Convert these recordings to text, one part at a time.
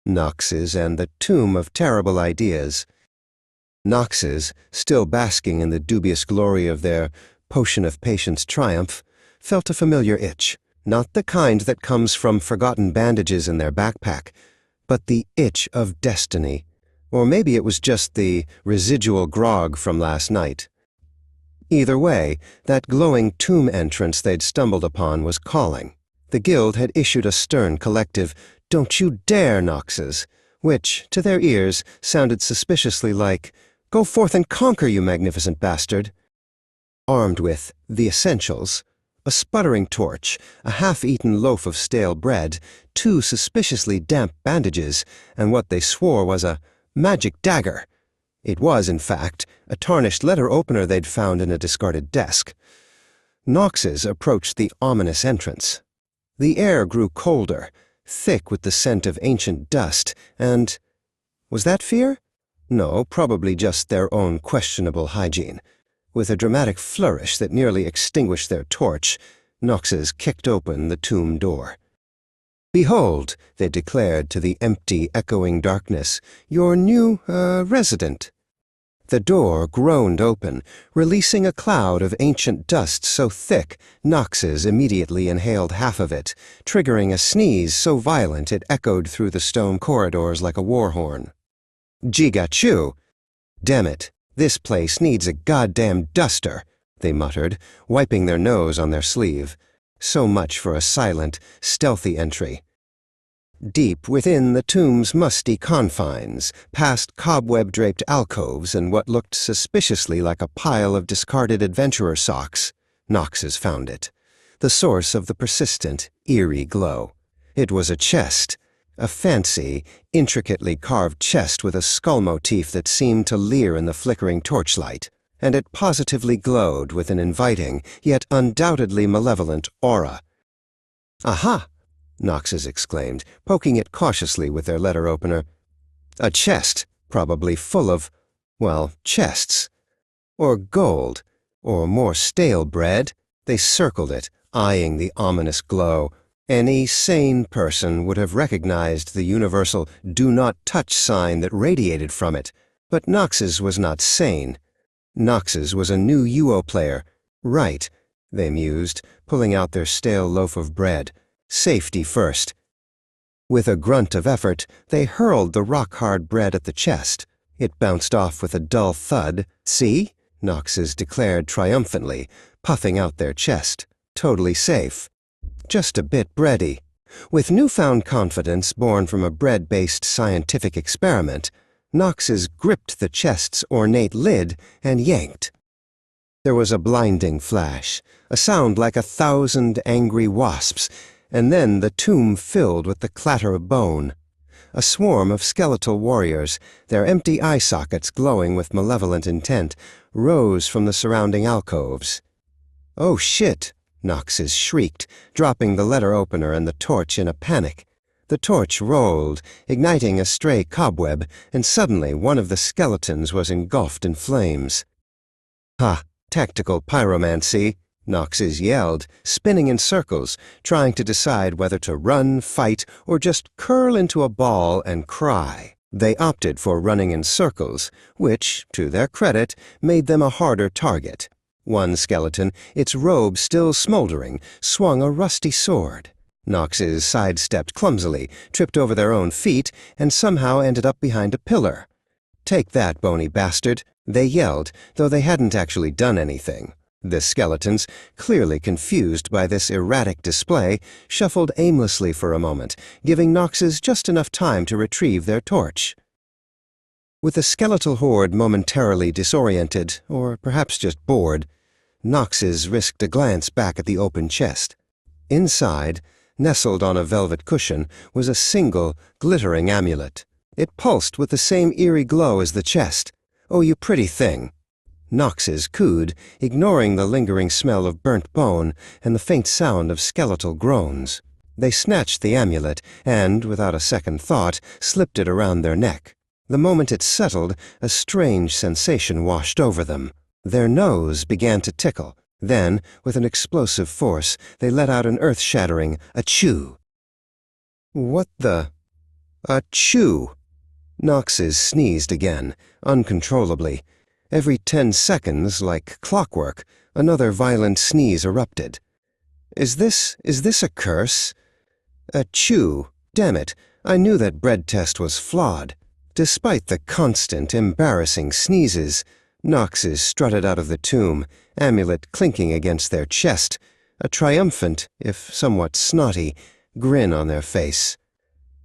Nox's and the Tomb of Terrible Ideas. Nox's, still basking in the dubious glory of their potion of patience triumph, felt a familiar itch, not the kind that comes from forgotten bandages in their backpack, but the itch of destiny. Or maybe it was just the residual grog from last night. Either way, that glowing tomb entrance they'd stumbled upon was calling. The guild had issued a stern collective, "Don't you dare, Noxes," which, to their ears, sounded suspiciously like, "Go forth and conquer, you magnificent bastard." Armed with the essentials, a sputtering torch, a half-eaten loaf of stale bread, 2 suspiciously damp bandages, and what they swore was a magic dagger. It was, in fact, a tarnished letter opener they'd found in a discarded desk. Noxes approached the ominous entrance. The air grew colder, thick with the scent of ancient dust, and— was that fear? No, probably just their own questionable hygiene. With a dramatic flourish that nearly extinguished their torch, Noxes kicked open the tomb door. "Behold," they declared to the empty, echoing darkness, "your new, resident." The door groaned open, releasing a cloud of ancient dust so thick Noxes immediately inhaled half of it, triggering a sneeze so violent it echoed through the stone corridors like a war horn. "Jigachu! Damn it, this place needs a goddamn duster," they muttered, wiping their nose on their sleeve. So much for a silent, stealthy entry. Deep within the tomb's musty confines, past cobweb-draped alcoves and what looked suspiciously like a pile of discarded adventurer socks, Noxes found it. The source of the persistent, eerie glow. It was a chest. A fancy, intricately carved chest with a skull motif that seemed to leer in the flickering torchlight, and it positively glowed with an inviting, yet undoubtedly malevolent aura. "Aha!" Noxes exclaimed, poking it cautiously with their letter opener. A chest, probably full of, well, chests. Or gold, or more stale bread. They circled it, eyeing the ominous glow. Any sane person would have recognized the universal "do not touch" sign that radiated from it, but Noxes was not sane. Noxes was a new UO player. Right, they mused, pulling out their stale loaf of bread. Safety first. With a grunt of effort, they hurled the rock-hard bread at the chest. It bounced off with a dull thud. "See?" Noxes declared triumphantly, puffing out their chest. "Totally safe. Just a bit bready." With newfound confidence born from a bread-based scientific experiment, Noxes gripped the chest's ornate lid and yanked. There was a blinding flash, a sound like 1,000 angry wasps, and then the tomb filled with the clatter of bone. A swarm of skeletal warriors, their empty eye sockets glowing with malevolent intent, rose from the surrounding alcoves. "Oh shit!" Noxes shrieked, dropping the letter opener and the torch in a panic. The torch rolled, igniting a stray cobweb, and suddenly one of the skeletons was engulfed in flames. "Ha! Tactical pyromancy!" Noxes yelled, spinning in circles, trying to decide whether to run, fight, or just curl into a ball and cry. They opted for running in circles, which, to their credit, made them a harder target. One skeleton, its robe still smoldering, swung a rusty sword. Noxes sidestepped clumsily, tripped over their own feet, and somehow ended up behind a pillar. "Take that, bony bastard," they yelled, though they hadn't actually done anything. The skeletons, clearly confused by this erratic display, shuffled aimlessly for a moment, giving Noxes just enough time to retrieve their torch. With the skeletal horde momentarily disoriented, or perhaps just bored, Noxes risked a glance back at the open chest. Inside, nestled on a velvet cushion, was a single, glittering amulet. It pulsed with the same eerie glow as the chest. "Oh, you pretty thing." Noxes cooed, ignoring the lingering smell of burnt bone and the faint sound of skeletal groans. They snatched the amulet and, without a second thought, slipped it around their neck. The moment it settled, a strange sensation washed over them. Their nose began to tickle. Then, with an explosive force, they let out an earth-shattering achoo. "What the—" Achoo! Knox's sneezed again, uncontrollably. Every 10 seconds, like clockwork, another violent sneeze erupted. Is this a curse? Achoo! Damn it, I knew that bread test was flawed. Despite the constant, embarrassing sneezes, Knoxes strutted out of the tomb, amulet clinking against their chest, a triumphant, if somewhat snotty, grin on their face.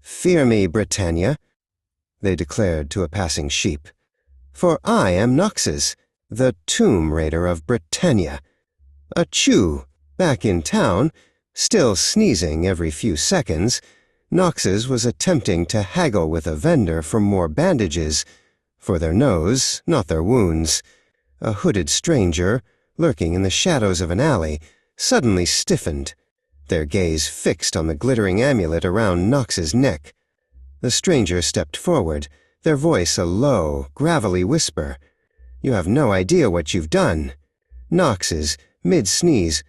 "Fear me, Britannia," they declared to a passing sheep. "For I am Knoxes, the tomb raider of Britannia. Achoo! Back in town, still sneezing every few seconds, Knoxes was attempting to haggle with a vendor for more bandages, for their nose, not their wounds. A hooded stranger, lurking in the shadows of an alley, suddenly stiffened, their gaze fixed on the glittering amulet around Knox's neck. The stranger stepped forward, their voice a low, gravelly whisper. "You have no idea what you've done." Knox's, mid-sneeze,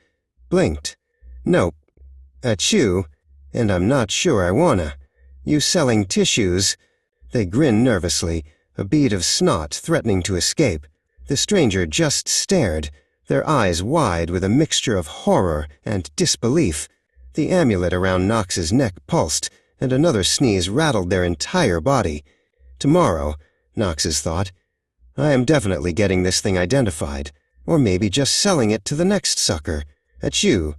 blinked. "Nope. Achoo, and I'm not sure I wanna. You selling tissues?" They grinned nervously, a bead of snot threatening to escape. The stranger just stared, their eyes wide with a mixture of horror and disbelief. The amulet around Knox's neck pulsed, and another sneeze rattled their entire body. Tomorrow, Knoxes thought, I am definitely getting this thing identified, or maybe just selling it to the next sucker. Achoo!